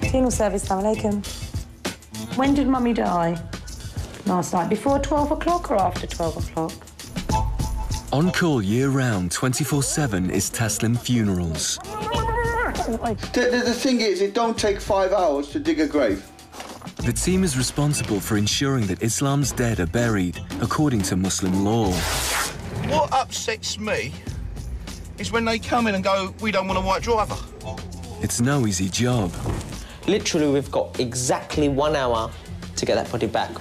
Funeral service, assalamu alaikum. When did Mummy die? Last night. Before 12 o'clock or after 12 o'clock? On call year-round, 24/7 is Taslim Funerals. The thing is, it don't take 5 hours to dig a grave. The team is responsible for ensuring that Islam's dead are buried according to Muslim law. What upsets me is when they come in and go, we don't want a white driver. It's no easy job. Literally, we've got exactly 1 hour to get that body back.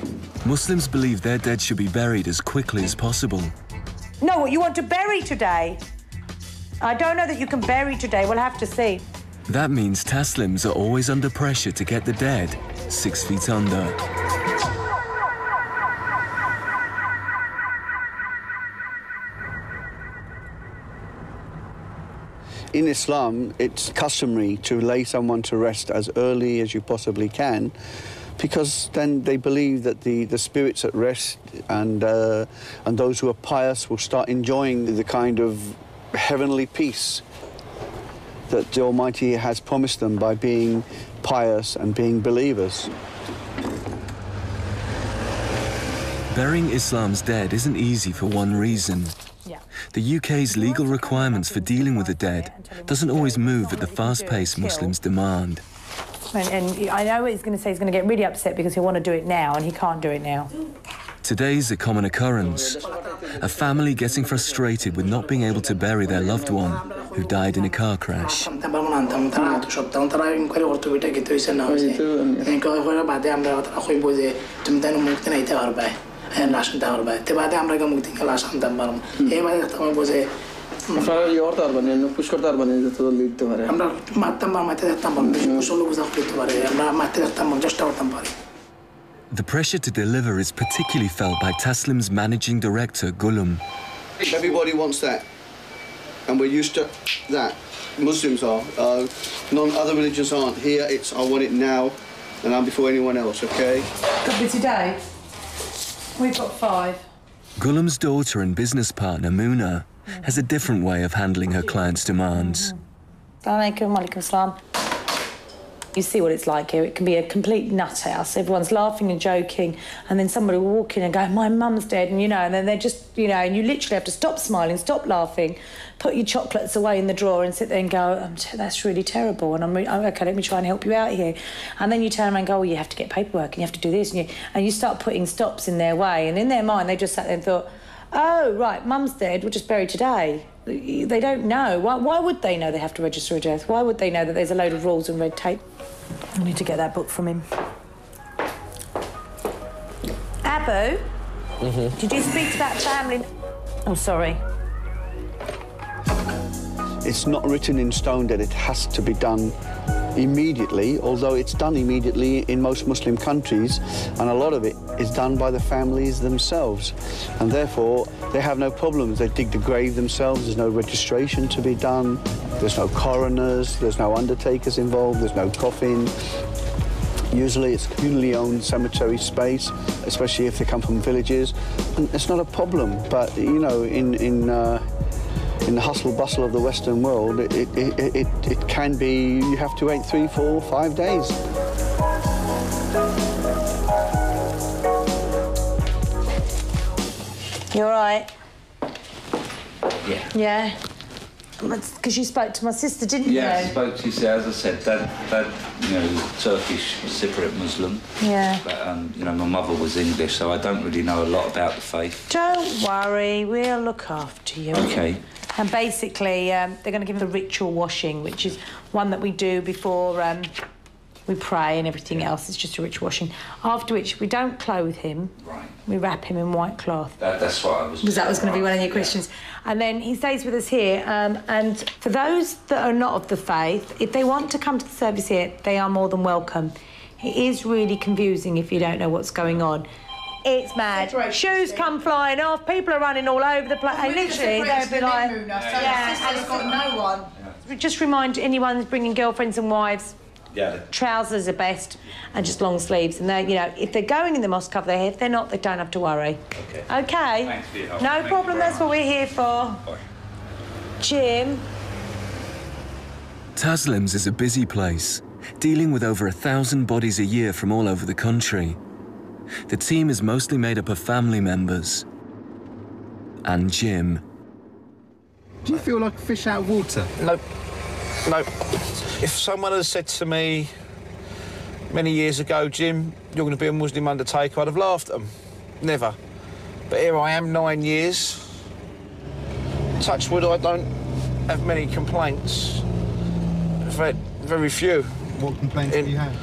Muslims believe their dead should be buried as quickly as possible. No, what you want to bury today? I don't know that you can bury today. We'll have to see. That means Taslims are always under pressure to get the dead 6 feet under. In Islam, it's customary to lay someone to rest as early as you possibly can, because then they believe that the spirits at rest and those who are pious will start enjoying the kind of heavenly peace that the Almighty has promised them by being pious and being believers. Burying Islam's dead isn't easy for one reason. The UK's legal requirements for dealing with the dead doesn't always move at the fast pace Muslims demand. And I know what he's going to say. He's going to get really upset because he'll want to do it now, and he can't do it now. Today's a common occurrence. A family getting frustrated with not being able to bury their loved one who died in a car crash. The pressure to deliver is particularly felt by Taslim's managing director, Gulum. Everybody wants that, and we're used to that. Muslims are. Other religions aren't. Here, it's I want it now, and I'm before anyone else, OK? Could be today. We've got 5. Gulum's daughter and business partner, Muna, has a different way of handling her clients' demands. Assalamu alaikum, assalam. You see what it's like here. It can be a complete nut house. Everyone's laughing and joking, and then somebody will walk in and go, my mum's dead, and, you know, and then they're just, you know, and you literally have to stop smiling, stop laughing, put your chocolates away in the drawer and sit there and go, that's really terrible, and OK, let me try and help you out here. And then you turn around and go, well, you have to get paperwork, and you have to do this, and you start putting stops in their way, and in their mind, they just sat there and thought, oh, right, mum's dead, we'll just bury today. They don't know. Why would they know they have to register a death? Why would they know that there's a load of rules and red tape? I need to get that book from him. Abu? Did you speak to that family? Oh, sorry. It's not written in stone that it has to be done immediately, although it's done immediately in most Muslim countries, and a lot of it is done by the families themselves, and therefore they have no problems. They dig the grave themselves, there's no registration to be done, there's no coroners, there's no undertakers involved, there's no coffin. Usually it's communally owned cemetery space, especially if they come from villages, and it's not a problem. But, you know, in the hustle-bustle of the Western world, it can be, you have to wait 3, 4, 5 days. You all right? Yeah. Yeah? Because you spoke to my sister, didn't you? Yeah, I spoke to you, as I said, Dad, you know, Turkish Cypriot Muslim. Yeah. But, you know, my mother was English, so I don't really know a lot about the faith. Don't worry, we'll look after you. OK. And basically, they're going to give him a ritual washing, which is one that we do before we pray and everything else. It's just a ritual washing. After which, we don't clothe him. Right. We wrap him in white cloth. That's what I was... Because that was going to be one of your questions. And then he stays with us here. And for those that are not of the faith, if they want to come to the service here, they are more than welcome. It is really confusing if you don't know what's going on. It's mad. Shoes come flying off. People are running all over the place. And literally, they'll be like... And it's got no one. Yeah. Just remind anyone who's bringing girlfriends and wives, trousers are best, and just long sleeves. And they, you know, if they're going in the mosque, cover their head. If they're not, they don't have to worry. OK. OK? Thanks for your help. No problem. That's what we're here for. Bye. Jim, Taslim's is a busy place, dealing with over 1,000 bodies a year from all over the country. The team is mostly made up of family members. And Jim. Do you feel like a fish out of water? No. No. If someone had said to me many years ago, Jim, you're going to be a Muslim undertaker, I'd have laughed at them. Never. But here I am, 9 years. Touch wood, I don't have many complaints. I've had very few. What complaints have you had?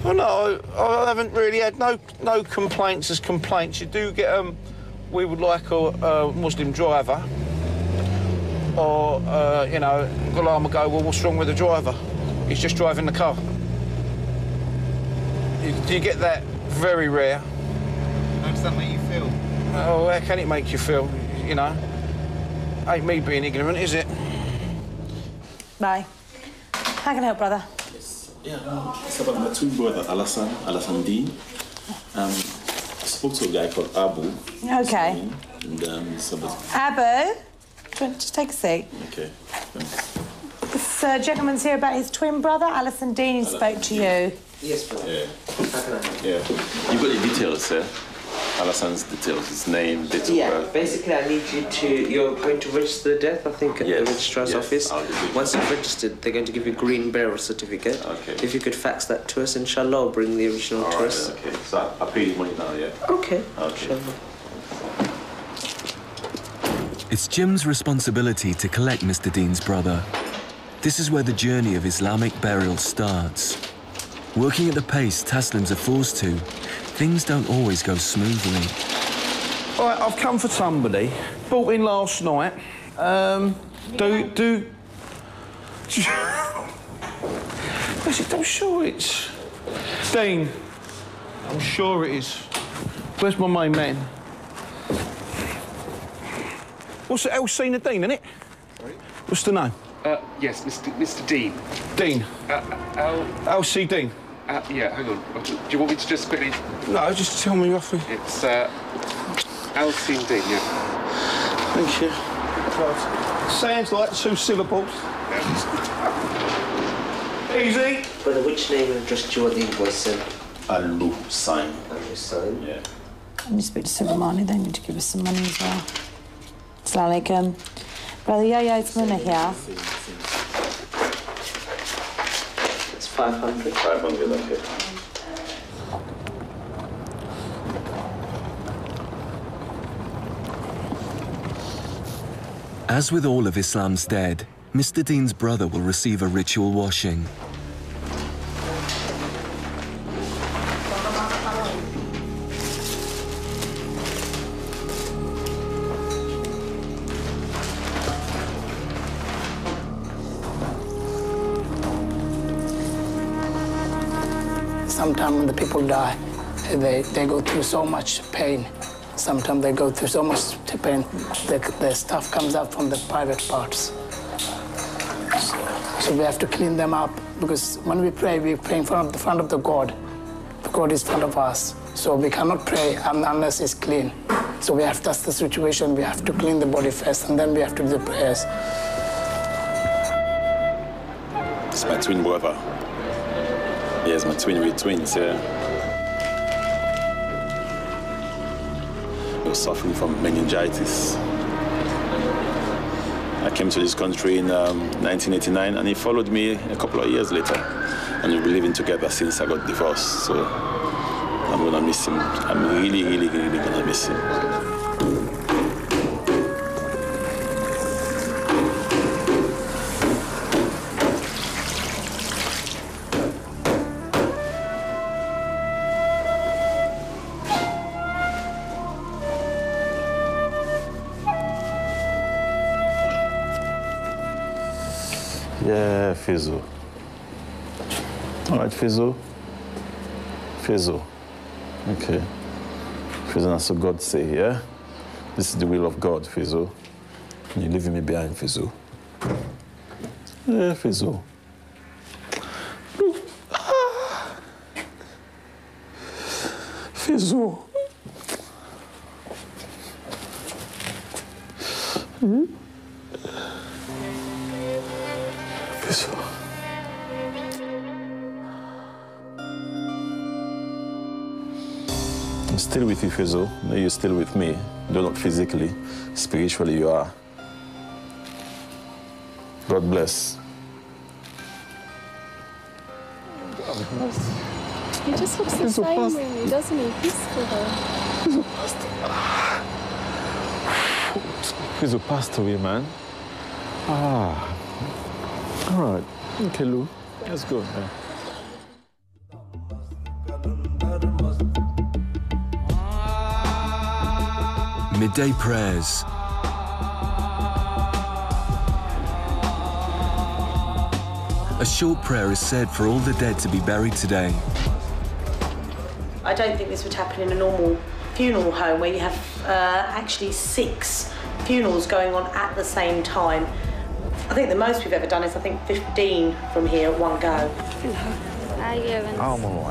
Oh, no, I haven't really had no complaints as complaints. You do get, we would like a Muslim driver. Or, you know, Ghulam will go, well, what's wrong with the driver? He's just driving the car. You get that very rare. How does that make you feel? Oh, how can it make you feel, you know? Ain't me being ignorant, is it? Bye. How can I help, brother? Yes. Yeah, it's about my twin brother, Alassane Dean. I spoke to a guy called Abu. Okay. And it's about... Abu, do you want to just take a seat? Okay, thanks. This gentleman's here about his twin brother, Alassane Dean. He spoke to you. Yes, brother. Yeah. How can I help? Yeah. You've got the details, sir. Alassane's details, his name, date of birth. Basically I need you to... You're going to register the death, I think, at the registrar's office. Once you've registered, they're going to give you a green bearer certificate. Okay. If you could fax that to us, inshallah, or bring the original to us. Okay. So I'll pay you money now, yeah? Okay. Okay. Inshallah. It's Jim's responsibility to collect Mr. Dean's brother. This is where the journey of Islamic burial starts. Working at the pace Taslims are forced to, things don't always go smoothly. All right, I've come for somebody. Bought in last night. Is it? I'm sure it's... Dean. I'm sure it is. Where's my main man? What's it? Alcina Dean, isn't it? Sorry? What's the name? Yes, Mr. Dean. Dean. L.C. Dean. Yeah, hang on. Do you want me to just quickly... No, just tell me roughly. It's, L.C. Dean, yeah. Thank you. Right. Sounds like 2 syllables. Easy. Brother, which name and address do you want the invoice sent? Al-Hussein. Al-Hussein? Yeah. I need to speak to Subramani. They need to give us some money as well. Assalamu alaikum. Brother, it's Muna here. It's 500. 500, okay. As with all of Islam's dead, Mr. Dean's brother will receive a ritual washing. Sometimes when the people die, they go through so much pain. Sometimes they go through so much pain, the stuff comes out from the private parts. So we have to clean them up, because when we pray, we're praying in front of the God. The God is in front of us. So we cannot pray unless it's clean. So that's the situation. We have to clean the body first, and then we have to do the prayers. It's my twin brother. Yes, my twin, we're twins, yeah. He was suffering from meningitis. I came to this country in 1989, and he followed me a couple of years later. And we've been living together since I got divorced, so I'm gonna miss him. I'm really, really, really gonna miss him. Yeah, Fizo. All right, Fizo. Fizo. Okay. Fizo, that's what God say, yeah? This is the will of God, Fizo. And you're leaving me behind, Fizo. Yeah, Fizo. Fizo. Fizo. still with you, Fizo. No, you're still with me. Though not physically, spiritually you are. God bless. He just looks the same, really, doesn't he? Peaceful, though. Fizo passed away, man. Ah. All right. Okay, Lou. Let's go, man. Midday prayers. A short prayer is said for all the dead to be buried today. I don't think this would happen in a normal funeral home where you have actually 6 funerals going on at the same time. I think the most we've ever done is, I think, 15 from here at one go. Oh, I'm all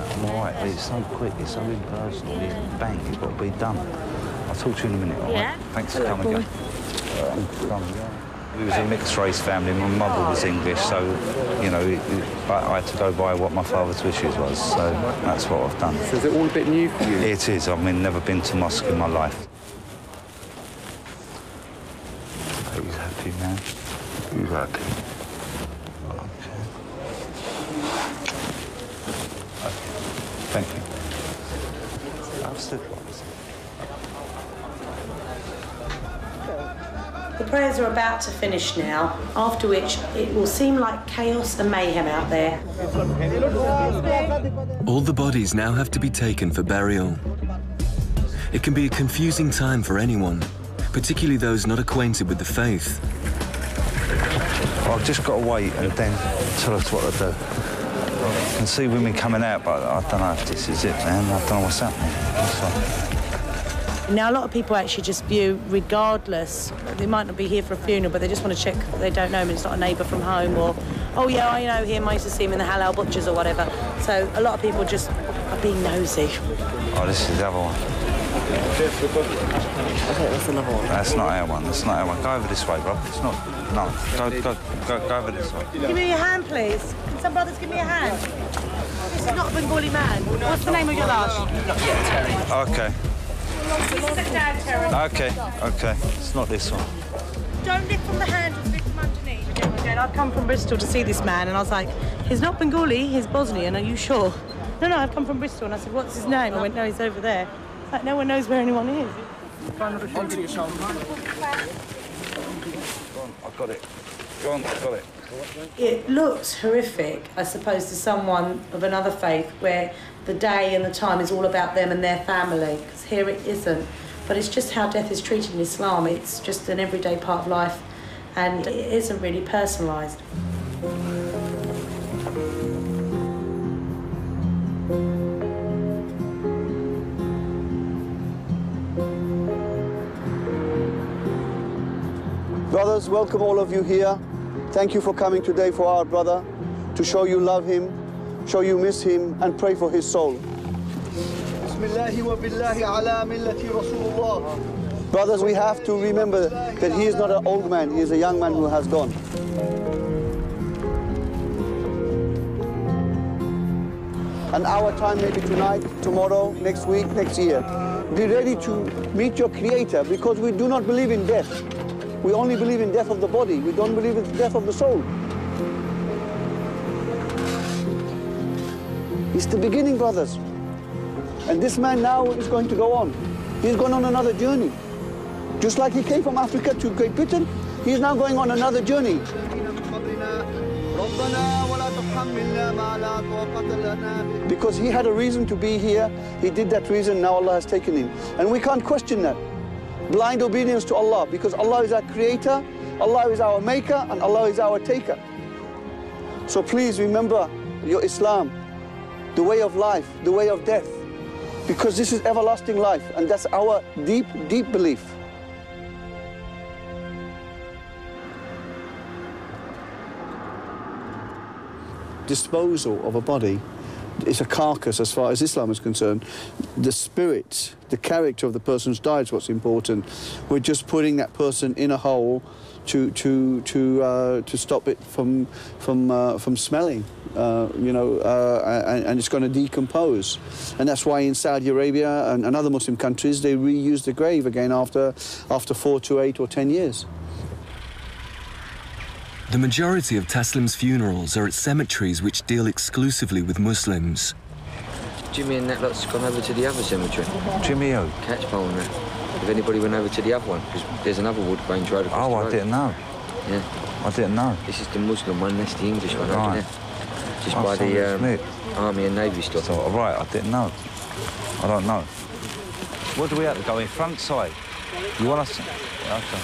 right, but it's so quick, it's so impersonal, it's bang, it's got to be done. I'll talk to you in a minute, all right? Thanks for coming, guys. We was a mixed-race family. My mother was English, so, you know, I had to go by what my father's wishes was, so that's what I've done. So is it all a bit new for you? It is. I mean, never been to mosque in my life. Are you happy, man? You happy? Okay. Thank you. I'll sit like this. The prayers are about to finish now, after which it will seem like chaos and mayhem out there. All the bodies now have to be taken for burial. It can be a confusing time for anyone, particularly those not acquainted with the faith. I've just got to wait and then tell us what to do. I can see women coming out, but I don't know if this is it, man. I don't know what's happening. Now, a lot of people actually just view, regardless, they might not be here for a funeral, but they just want to check that they don't know him, it's not a neighbour from home, or, oh yeah, I know him, I used to see him in the halal butchers or whatever. So a lot of people just are being nosy. Oh, this is the other one. That's another one. That's not our one, that's not our one. Go over this way, bro. It's not, no, go over this way. Give me your hand, please. Can some brothers give me a hand? This is not a Bengali man. What's the name of your last? Okay. Sit down, Terence. Okay. It's not this one. Don't lift from the handles, lift from underneath. Again, I've come from Bristol to see this man, and I was like, he's not Bengali, he's Bosnian, are you sure? No, I've come from Bristol, and I said, what's his name? I went, no, he's over there. It's like, no one knows where anyone is. Onto your shoulder. Go on, I've got it. Go on, I've got it. It looks horrific, I suppose, to someone of another faith, where the day and the time is all about them and their family, because here it isn't. But it's just how death is treated in Islam. It's just an everyday part of life, and it isn't really personalised. Brothers, welcome all of you here. Thank you for coming today for our brother, to show you love him, show you miss him, and pray for his soul. Brothers, we have to remember that he is not an old man, he is a young man who has gone. And our time may be tonight, tomorrow, next week, next year. Be ready to meet your Creator, because we do not believe in death. We only believe in death of the body. We don't believe in the death of the soul. It's the beginning, brothers. And this man now is going to go on. He's gone on another journey. Just like he came from Africa to Great Britain, he's now going on another journey. Because he had a reason to be here, he did that reason, now Allah has taken him. And we can't question that. Blind obedience to Allah, because Allah is our creator, Allah is our maker, and Allah is our taker. So please remember your Islam, the way of life, the way of death, because this is everlasting life, and that's our deep, deep belief. Disposal of a body is a carcass as far as Islam is concerned. The spirit, the character of the person who's died is what's important. We're just putting that person in a hole to stop it from smelling. And it's going to decompose. And that's why in Saudi Arabia and other Muslim countries, they reuse the grave again after 4 to 8 or 10 years. The majority of Taslim's funerals are at cemeteries which deal exclusively with Muslims. Jimmy and that lot's gone over to the other cemetery. Jimmy who? Catchpole and that. If anybody went over to the other one, because there's another wood range road across the road. I didn't know. Yeah. I didn't know. This is the Muslim one, that's the English one over there. Just by so the Army and Navy stuff. So, right, I didn't know. I don't know. Where do we have to go? In front side? You want us to? Okay.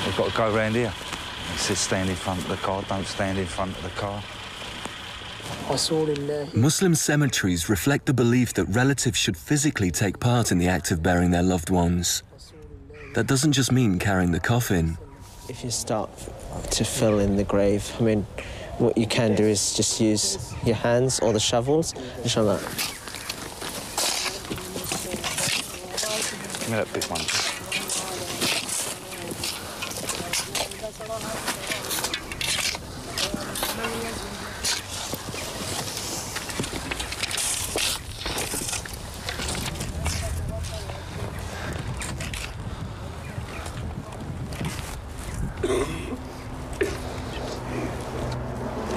We've got to go round here. It says stand in front of the car, don't stand in front of the car. Muslim cemeteries reflect the belief that relatives should physically take part in the act of burying their loved ones. That doesn't just mean carrying the coffin. If you start to fill in the grave, I mean, what you can do is just use your hands or the shovels. Inshallah. Give me that big one.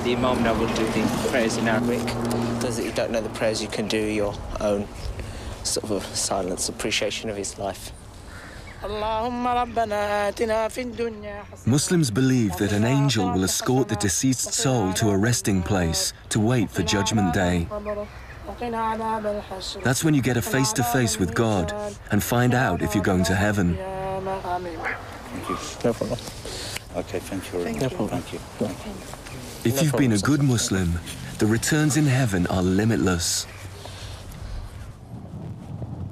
The Imam now will do the prayers in Arabic. Those that you don't know the prayers, you can do your own sort of a silence appreciation of his life. Muslims believe that an angel will escort the deceased soul to a resting place to wait for Judgment Day. That's when you get a face-to-face with God and find out if you're going to heaven. Thank you. No problem. Okay, thank you. No problem. Thank you. If you've been a good Muslim, the returns in heaven are limitless.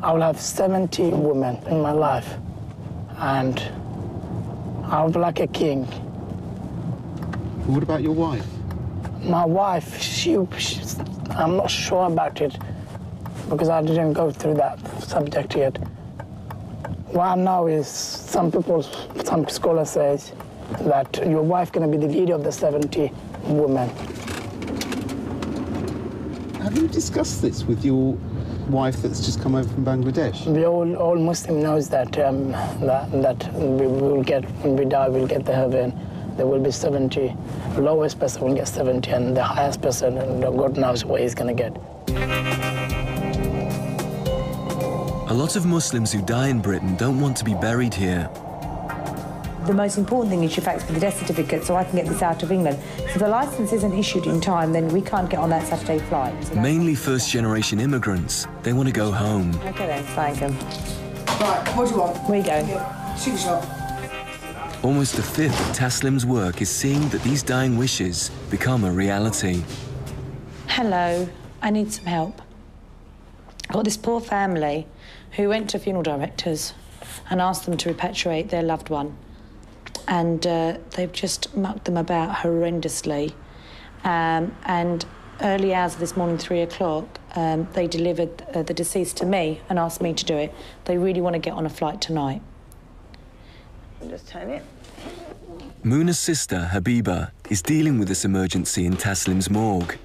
I will have 70 women in my life, and I'll be like a king. What about your wife? My wife, I'm not sure about it because I didn't go through that subject yet. What I know is some scholars say that your wife going to be the leader of the 70 women. Have you discussed this with your wife that's just come over from Bangladesh? The all Muslim knows that that we will get, when we die, we'll get the heaven. There will be 70. The lowest person will get 70, and the highest person, and God knows what he's going to get. A lot of Muslims who die in Britain don't want to be buried here. The most important thing is you fax me the death certificate so I can get this out of England. If the licence isn't issued in time, then we can't get on that Saturday flight. So mainly first-generation immigrants. They want to go home. OK then, thank them. Right, what do you want? Where you going? Sugar shop. Almost a fifth of Taslim's work is seeing that these dying wishes become a reality. Hello, I need some help. I've got this poor family who went to funeral directors and asked them to repatriate their loved one. And they've just mucked them about horrendously. And early hours of this morning, 3 o'clock, they delivered the deceased to me and asked me to do it. They really want to get on a flight tonight. Just turn it. Muna's sister, Habiba, is dealing with this emergency in Taslim's morgue.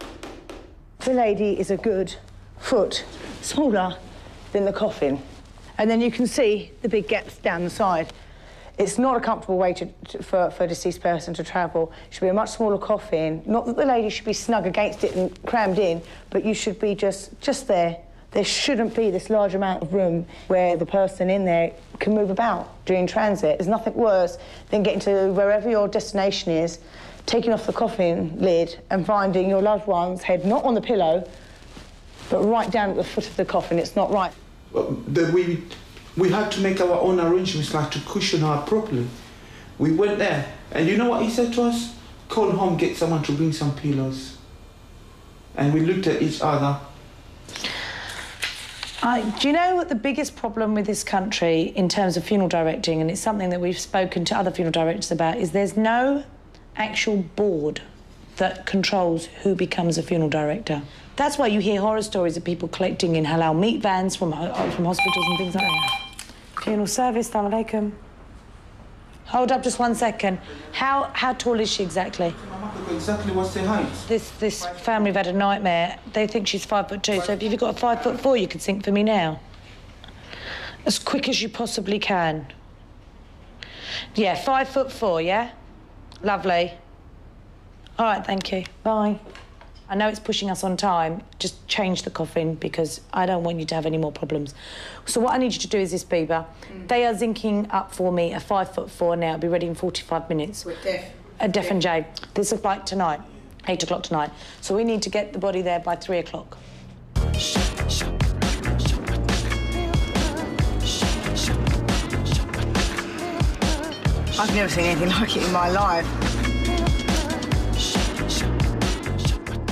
The lady is a good foot smaller than the coffin. And then you can see the big gaps down the side. It's not a comfortable way for a deceased person to travel. It should be a much smaller coffin. Not that the lady should be snug against it and crammed in, but you should be just there. There shouldn't be this large amount of room where the person in there can move about during transit. There's nothing worse than getting to wherever your destination is, taking off the coffin lid and finding your loved one's head not on the pillow, but right down at the foot of the coffin. It's not right. We had to make our own arrangements, like to cushion her properly. We went there, and you know what he said to us? Call home, get someone to bring some pillows. And we looked at each other. Do you know what the biggest problem with this country in terms of funeral directing, and it's something that we've spoken to other funeral directors about, is there's no actual board that controls who becomes a funeral director. That's why you hear horror stories of people collecting in halal meat vans from hospitals and things like that. Funeral service, assalamu alaikum. Hold up just 1 second. How tall is she exactly? Exactly what's the height? This family have had a nightmare. They think she's 5'2", so if you've got a 5'4", you could sink for me now. As quick as you possibly can. Yeah, 5'4", yeah? Lovely. All right, thank you. Bye. I know it's pushing us on time. Just change the coffin because I don't want you to have any more problems. So what I need you to do is this, Bieber. They are zinking up for me a 5'4" now. It'll be ready in 45 minutes. With Def? Def and Jay. This is like tonight, 8 o'clock tonight. So we need to get the body there by 3 o'clock. I've never seen anything like it in my life.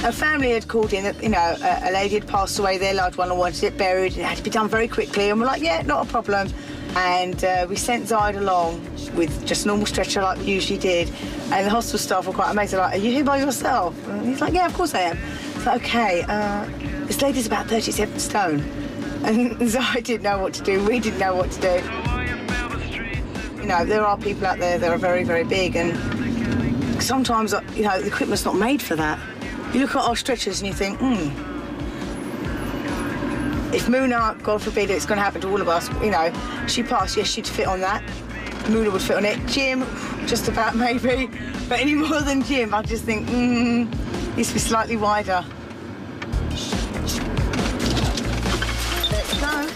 A family had called in that, you know, a lady had passed away, their loved one, and wanted it buried, and it had to be done very quickly. And we're like, yeah, not a problem. And we sent Zaid along with just a normal stretcher like we usually did. And the hospital staff were quite amazed. They're like, are you here by yourself? And he's like, yeah, of course I am. It's like, OK, this lady's about 37 stone. And Zaid didn't know what to do. We didn't know what to do. You know, there are people out there that are very, very big. And sometimes, you know, the equipment's not made for that. You look at our stretchers and you think, if Muna, God forbid, it's going to happen to all of us, you know, she passed, yes, she'd fit on that. Muna would fit on it. Jim, just about maybe. But any more than Jim, I just think, needs to be slightly wider. Let's go.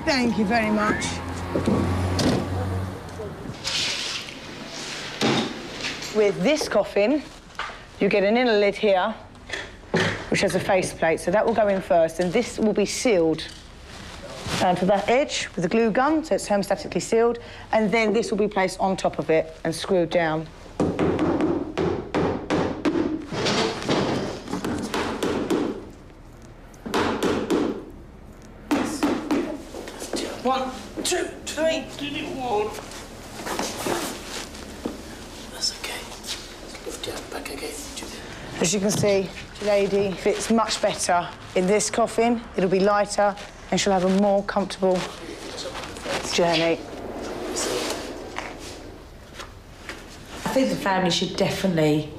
Thank you very much. With this coffin, you get an inner lid here, which has a faceplate, so that will go in first, and this will be sealed down to that edge with a glue gun, so it's thermostatically sealed, and then this will be placed on top of it and screwed down. One, two, three. That's okay. Lift it back again. As you can see, the lady fits much better in this coffin. It'll be lighter and she'll have a more comfortable journey. I think the family should definitely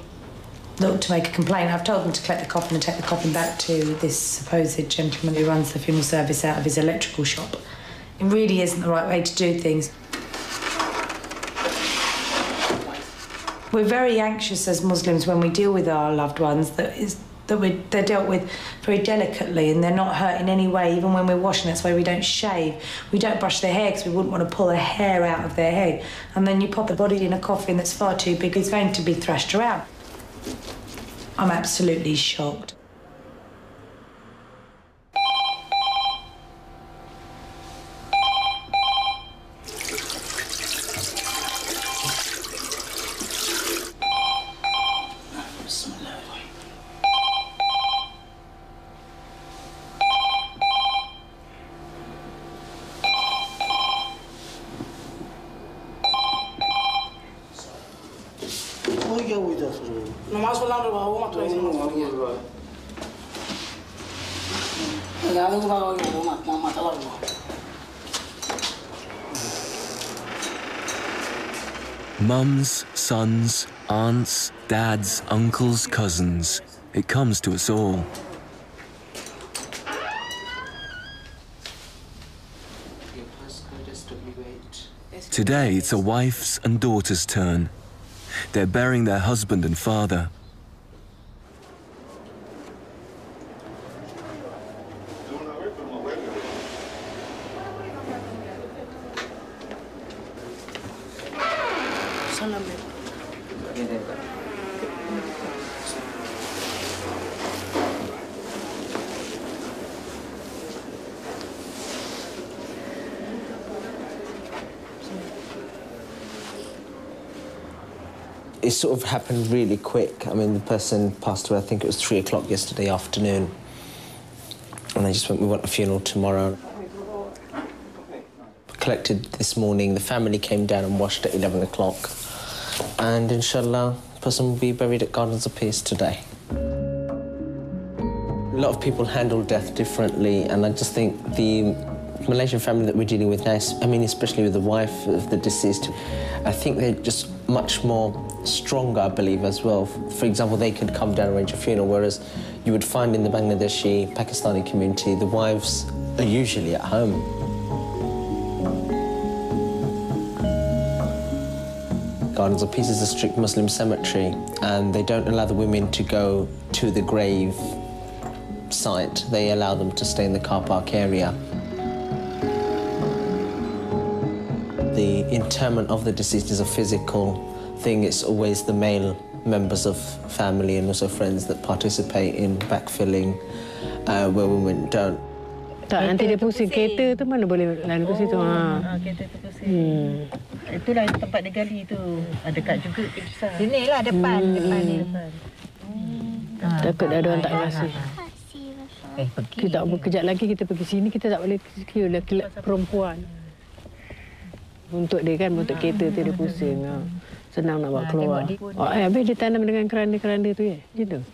look to make a complaint. I've told them to collect the coffin and take the coffin back to this supposed gentleman who runs the funeral service out of his electrical shop. It really isn't the right way to do things. We're very anxious as Muslims when we deal with our loved ones they're dealt with very delicately and they're not hurt in any way, even when we're washing. That's why we don't shave. We don't brush their hair because we wouldn't want to pull a hair out of their head. And then you pop the body in a coffin that's far too big, it's going to be thrashed around. I'm absolutely shocked. Mums, sons, aunts, dads, uncles, cousins. It comes to us all. Today, it's a wife's and daughter's turn. They're burying their husband and father. It sort of happened really quick. I mean, the person passed away, I think it was 3 o'clock yesterday afternoon. And they just went, we want a funeral tomorrow. Collected this morning, the family came down and washed at 11 o'clock. And inshallah, person will be buried at Gardens of Peace today. A lot of people handle death differently, and I just think the Malaysian family that we're dealing with now, I mean, especially with the wife of the deceased, I think they're just much more stronger, I believe, as well. For example, they could come down and arrange a funeral, whereas you would find in the Bangladeshi, Pakistani community, the wives are usually at home. Gardens of Peace is a strict Muslim cemetery, and they don't allow the women to go to the grave site. They allow them to stay in the car park area. The interment of the deceased is a physical thing. It's always the male members of family and also friends that participate in backfilling, where women don't. Tak, nanti dia pusing. Kereta tu mana boleh lalu ke situ? Kereta tu pusing. Itulah tempat dia gali tu. Dekat juga kisah. Sini lah depan. Depan. Takut ada orang tak rasa. Kita kejap lagi kita pergi sini, kita tak boleh kira perempuan. Untuk dia kan, untuk kereta tu dia pusing. Senang nak bawa keluar. Habis dia tanam dengan keranda-keranda tu ya? Gitu.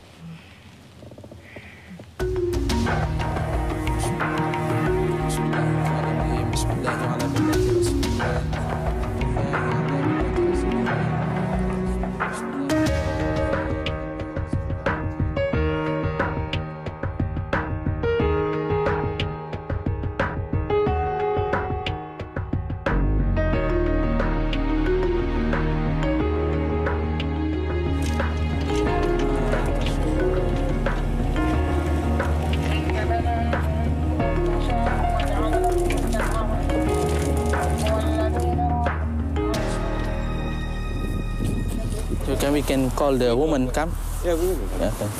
We can call the woman come. Yeah, we will. Yeah, okay.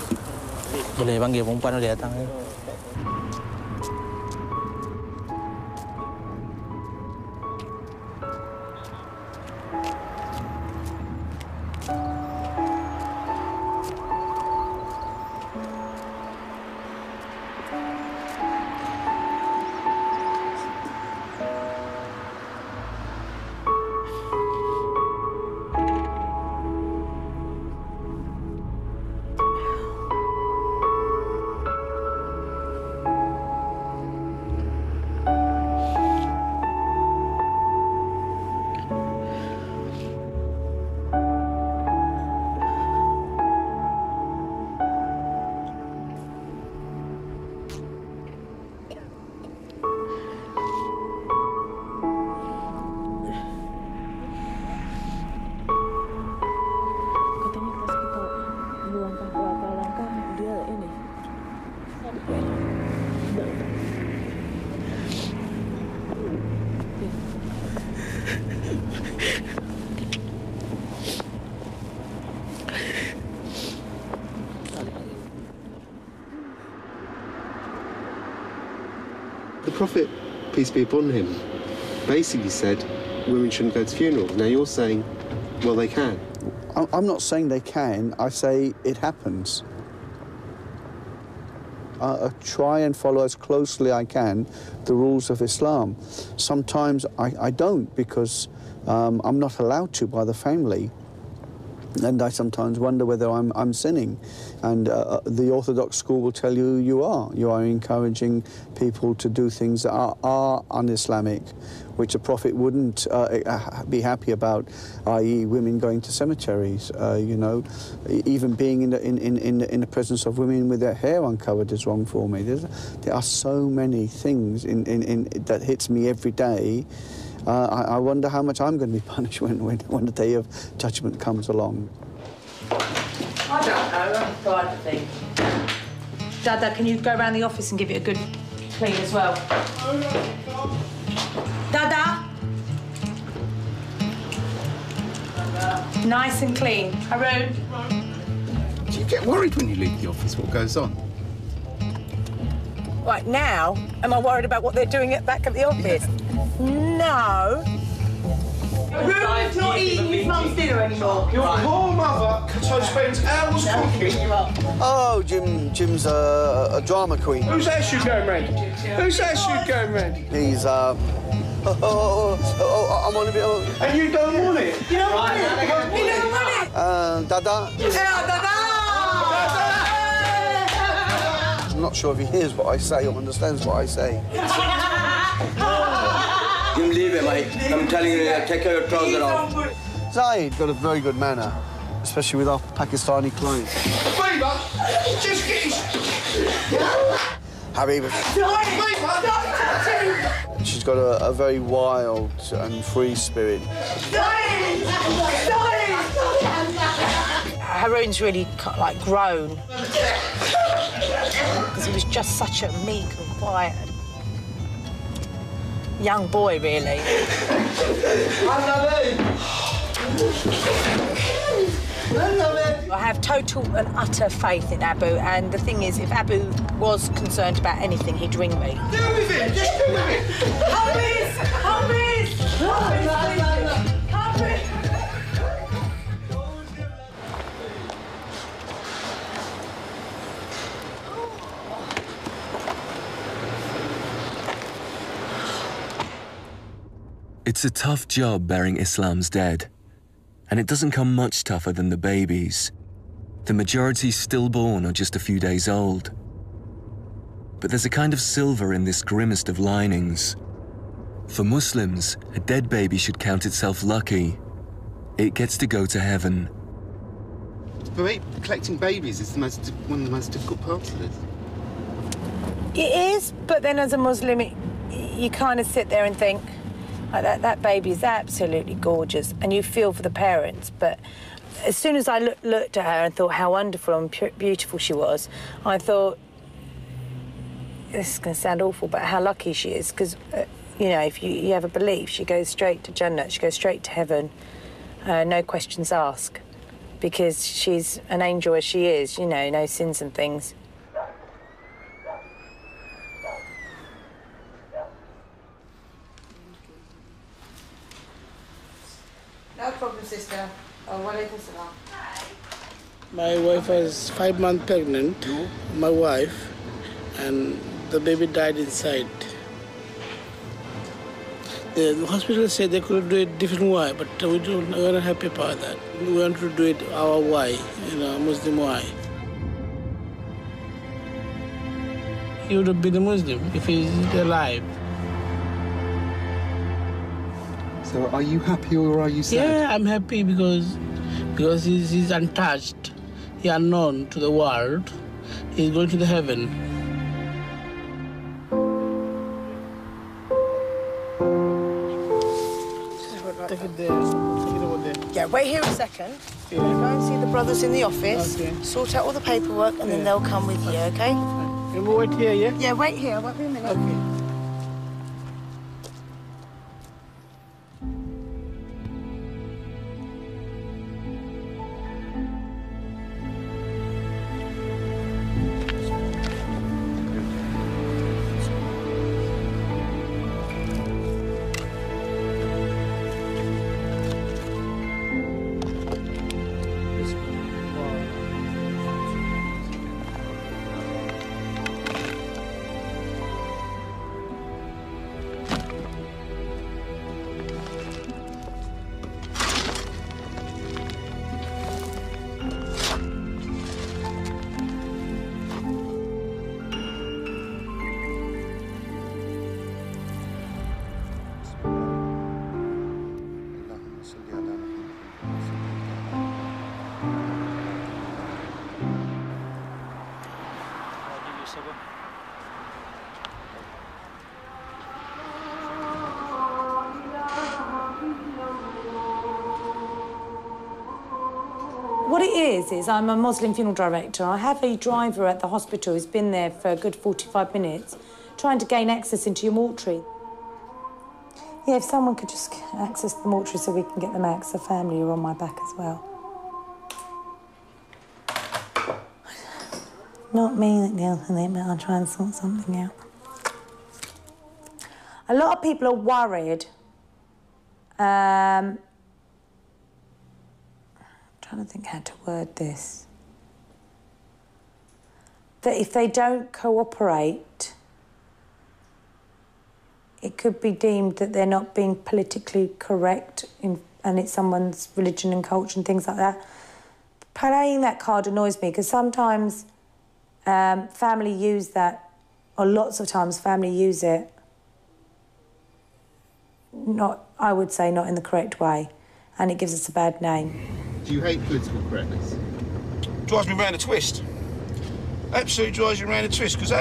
Boleh panggil perempuan dia datang. The Prophet, peace be upon him, basically said women shouldn't go to funerals. Now you're saying, well, they can. I'm not saying they can, I say it happens. I try and follow as closely I can the rules of Islam. Sometimes I don't because I'm not allowed to by the family. And I sometimes wonder whether I'm sinning. And the Orthodox school will tell you you are. You are encouraging people to do things that are un-Islamic, which the Prophet wouldn't be happy about, i.e. women going to cemeteries, you know. Even being in the presence of women with their hair uncovered is wrong for me. There are so many things that hits me every day. I wonder how much I'm going to be punished when the day of judgment comes along. I don't know, I'm trying to think. Dada, can you go around the office and give it a good clean as well? Dada? Nice and clean. Haroon? Do you get worried when you leave the office? What goes on? Right, now, am I worried about what they're doing back at the office? No. Haroon's not eating his mum's dinner anymore. Your poor mother spends hours cooking. Oh, Jim's a drama queen. Who's that shoe going round? Who's that shoe going round? He's, I'm on a bit of... And you don't want it? You don't want it? You don't want it? Dada. I'm not sure if he hears what I say or understands what I say. You leave it, mate. I'm telling you, take your trousers off. Zaid got a very good manner, especially with our Pakistani clients. Just get Habiba. She's got a very wild and free spirit. Haroon's really like grown because he was just such a meek and quiet young boy, really. I have total and utter faith in Abu, and the thing is, if Abu was concerned about anything, he'd ring me. Deal with it! Just deal with it! It's a tough job bearing Islam's dead, and it doesn't come much tougher than the babies. The majority stillborn or just a few days old. But there's a kind of silver in this grimmest of linings. For Muslims, a dead baby should count itself lucky. It gets to go to heaven. For me, collecting babies is one of the most difficult parts of this. It is, but then as a Muslim, you kind of sit there and think, like, that baby is absolutely gorgeous, and you feel for the parents. But as soon as I looked at her and thought how wonderful and beautiful she was, I thought, this is going to sound awful, but how lucky she is, because, you know, if you have a belief, she goes straight to Jannah, she goes straight to heaven, no questions asked, because she's an angel as she is, you know, no sins and things. No problem, sister. My wife was 5 months pregnant, my wife, and the baby died inside. The hospital said they could do it different way, but we're not happy about that. We want to do it our way, you know, Muslim way. He would have been a Muslim if he's alive. So are you happy or are you sad? Yeah, I'm happy because he's untouched, he's unknown to the world. He's going to the heaven. Take it there. Take it over there. Yeah, wait here a second. Yeah. Go and see the brothers in the office, sort out all the paperwork, and then they'll come with you, okay? And we'll wait here, yeah? Yeah, wait here. Wait a minute. Okay. What it is I'm a Muslim funeral director. I have a driver at the hospital who's been there for a good 45 minutes trying to gain access into your mortuary. Yeah, if someone could just access the mortuary so we can get them out, because the family are on my back as well. Not me that deals with it, but I'll try and sort something out. A lot of people are worried. I'm trying to think how to word this. That if they don't cooperate, it could be deemed that they're not being politically correct and it's someone's religion and culture and things like that. Playing that card annoys me because sometimes family use that, or lots of times family use it, I would say not in the correct way, and it gives us a bad name. Do you hate political correctness? Drives me round a twist. Absolutely drives you round a twist, because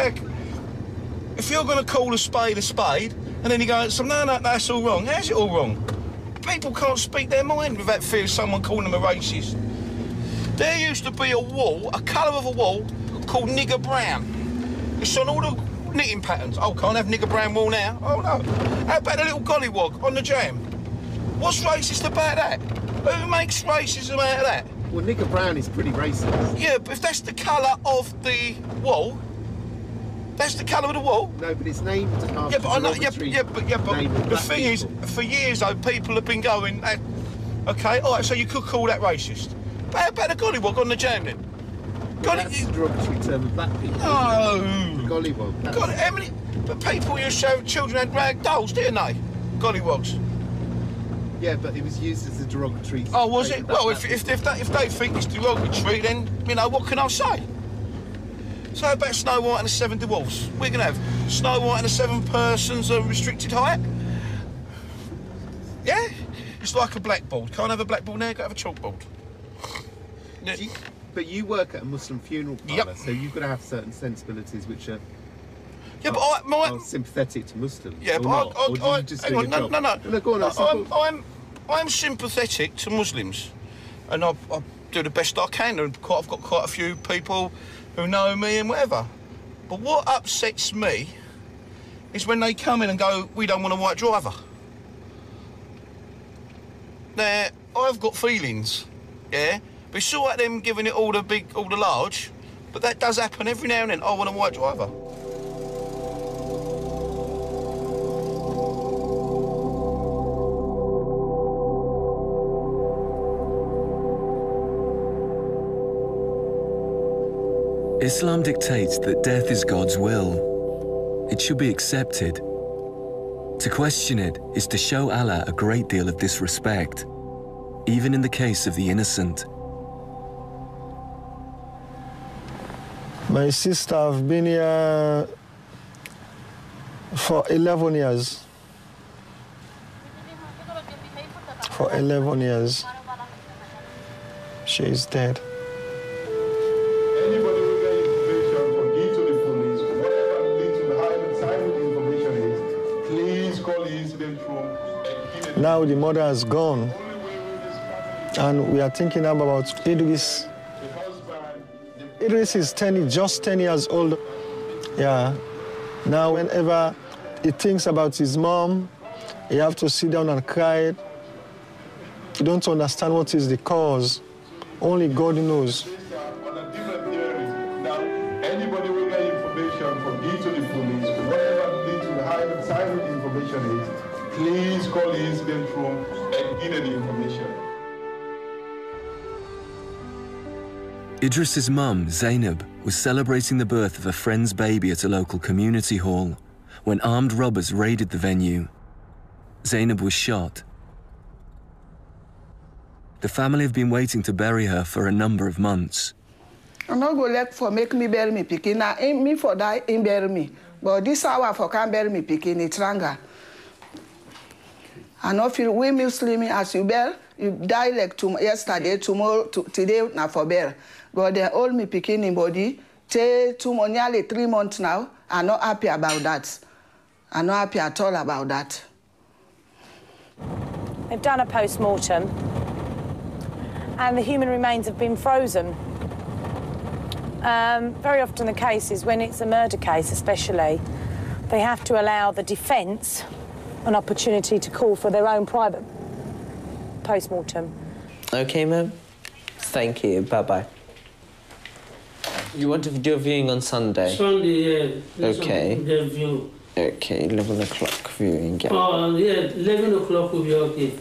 if you're going to call a spade, and then you go, no, that's all wrong. How's it all wrong? People can't speak their mind without fear of someone calling them a racist. There used to be a wall, a colour of a wall, called nigger brown. It's on all the knitting patterns. Oh, can't have nigger brown wall now. Oh, no. How about a little gollywog on the jam? What's racist about that? Who makes racism out of that? Well, nigger brown is pretty racist. Yeah, but if that's the colour of the wall, that's the colour of the wall. No, but it's named after yeah, but I know, yeah, but the thing is, for years though, people have been going, okay, all right, so you could call that racist. But how about the gollywog on the jam then? Well, that's a derogatory term of black people. No. Gollywog. God, how many? But people used to have children had rag dolls, didn't they? Gollywogs. Yeah, but it was used as a derogatory. Oh, was it? Well, if they think it's derogatory, then you know what can I say? So how about Snow White and the Seven Dwarfs? We're going to have Snow White and the Seven Persons of restricted height? Yeah? It's like a blackboard. Can't have a blackboard now, got to have a chalkboard. Yeah. But you work at a Muslim funeral parlour, so you've got to have certain sensibilities which are are sympathetic to Muslims. Yeah, but I'm sympathetic to Muslims, and I do the best I can. And I've got quite a few people who know me and whatever. But what upsets me is when they come in and go, we don't want a white driver. Now, I've got feelings, yeah? But it's all right them giving it all the large, but that does happen every now and then. I want a white driver. Islam dictates that death is God's will. It should be accepted. To question it is to show Allah a great deal of disrespect, even in the case of the innocent. My sister, I've been here for 11 years. For 11 years. She is dead. Anybody who gets information from give to the police, whatever leads to the high side of the information is, please call the incident room. Now the mother has gone, and we are thinking about Idris. Idris is just 10 years old. Yeah. Now whenever he thinks about his mom, he have to sit down and cry. You don't understand what is the cause. Only God knows. Anybody will get information from give to the police, whatever leads to the high side of the information is, please call the incident room and give them the information. Idris's mum, Zainab, was celebrating the birth of a friend's baby at a local community hall when armed robbers raided the venue. Zainab was shot. The family have been waiting to bury her for a number of months. I'm not going to let for make me bury me picking. Now, me for die, in bury me. But this hour for can't bury me picking, it's stronger. I know feel we Muslim as you bear, you die like yesterday, tomorrow, today, now for bear. But they hold me picking in body, nearly 3 months now. I'm not happy about that. I'm not happy at all about that. They've done a post-mortem, and the human remains have been frozen. Very often the case is when it's a murder case especially, they have to allow the defence an opportunity to call for their own private post-mortem. OK, ma'am. Thank you. Bye-bye. You want to do a viewing on Sunday? Sunday, yeah. OK. View. OK, 11 o'clock viewing, yeah. Yeah, 11 o'clock will be OK.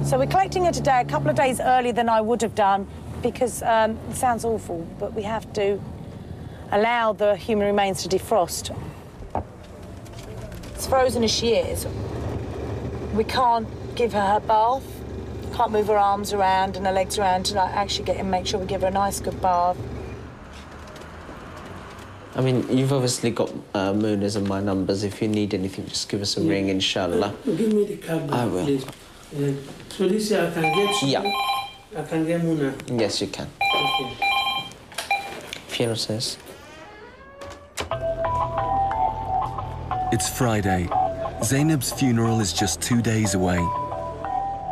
So we're collecting her today a couple of days earlier than I would have done because it sounds awful, but we have to allow the human remains to defrost. As frozen as she is, we can't give her bath, can't move her arms around and her legs around to like actually make sure we give her a nice good bath. I mean, you've obviously got Muna's and my numbers. If you need anything, just give us a ring, inshallah. Give me the card, I will. please. So this year I can get you? Yeah. I can get Muna? Yes, you can. Okay. Funeral says. It's Friday. Zainab's funeral is just 2 days away.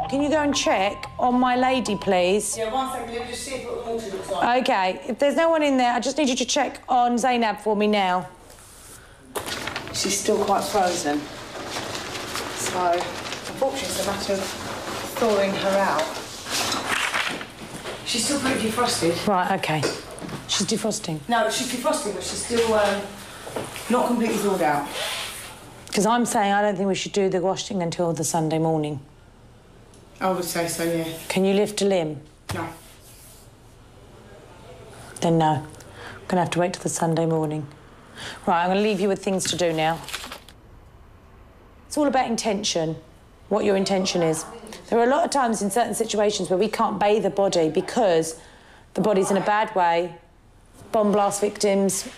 Can you go and check on my lady, please? Yeah, 1 second. Let me just see what the water looks like. OK, if there's no one in there, I just need you to check on Zainab for me now. She's still quite frozen. So, unfortunately, it's a matter of thawing her out. She's still pretty defrosted. Right, OK. She's defrosting? No, she's defrosting, but she's still not completely thawed out. Because I'm saying I don't think we should do the washing until the Sunday morning. I would say so, yeah. Can you lift a limb? No. Then no. I'm going to have to wait till the Sunday morning. Right, I'm going to leave you with things to do now. It's all about intention, what your intention is. There are a lot of times in certain situations where we can't bathe a body because the body's in a bad way. Bomb blast victims,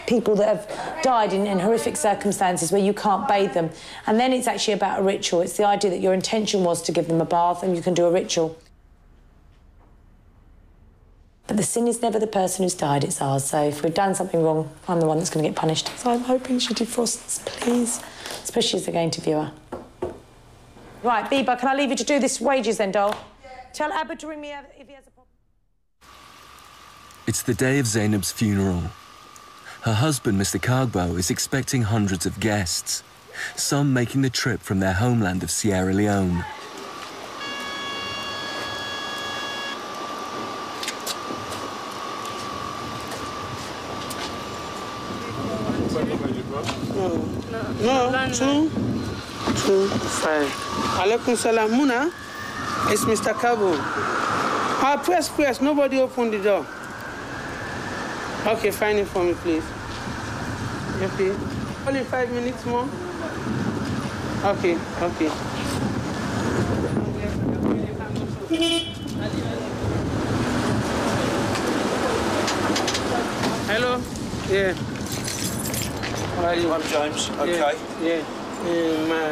people that have died in horrific circumstances where you can't bathe them. And then it's actually about a ritual. It's the idea that your intention was to give them a bath and you can do a ritual. But the sin is never the person who's died, it's ours. So if we've done something wrong, I'm the one that's going to get punished. So I'm hoping she defrosts, please. Especially as they're going to view her. Right, Biba, can I leave you to do this wages then, doll? Yeah. Tell Abba to ring me if he has a problem. It's the day of Zainab's funeral. Her husband, Mr. Kagbo, is expecting hundreds of guests, some making the trip from their homeland of Sierra Leone. No, two, five. Alaikum salam. Muna, it's Mr. Kagbo. Press. Nobody opened the door. Okay, find it for me, please. Okay. Only 5 minutes more. Okay. Hello? Yeah. How are you? I'm James. Okay. Yeah. My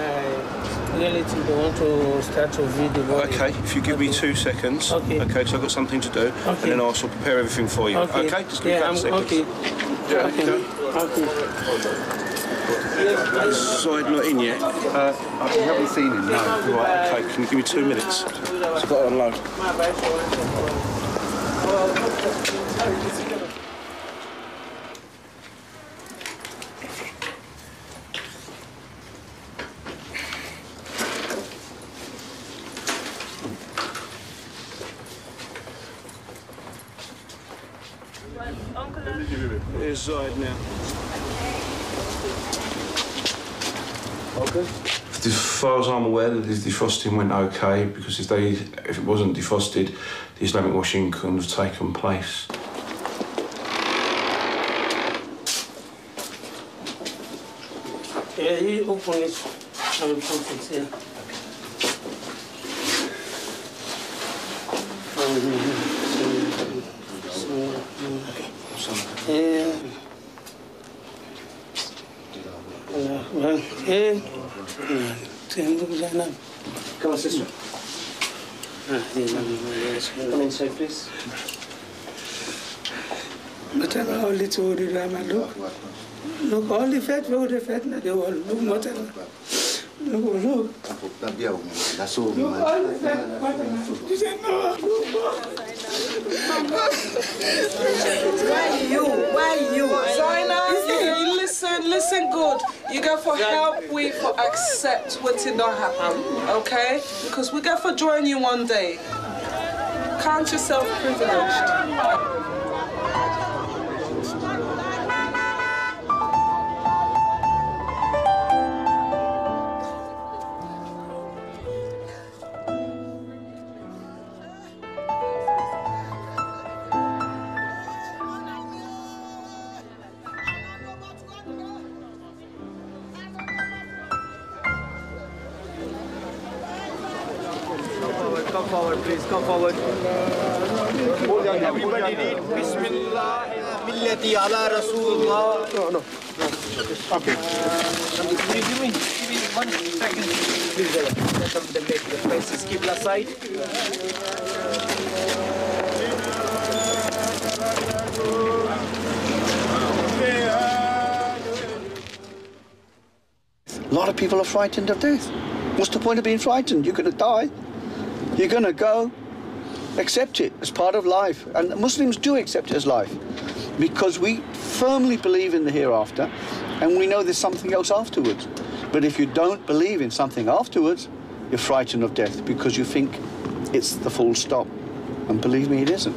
relative, they want to start to video. Okay, if you give me 2 seconds. Okay. Okay, so I've got something to do. Okay. And then I'll sort of prepare everything for you. Okay. Just give me a couple seconds. Okay. Yeah, Okay. Side not in yet. You haven't seen him, no. Right, okay, can you give me 2 minutes? So I've got to unload. Here's side now. Okay. As far as I'm aware, the defrosting went okay because if it wasn't defrosted, the Islamic washing couldn't have taken place. Yeah, you open it. I will put it here. Come on, sister. Come inside, please. But I'm only told you, look, all the fat, all the fat, they all look, whatever. Look. That's all, man. Why you? Listen good. You go for help, we for accept what did not happen, okay? Because we got for join you one day. Count yourself privileged. Come forward, please. Come forward. Everybody read Bismillah, millati ala Rasulullah. No. Okay. Give me 1 second. Please, let them make the faces Qibla side. A lot of people are frightened of death. What's the point of being frightened? You're going to die. You're going to go. Accept it as part of life. And Muslims do accept it as life because we firmly believe in the hereafter and we know there's something else afterwards. But if you don't believe in something afterwards, you're frightened of death because you think it's the full stop. And believe me, it isn't.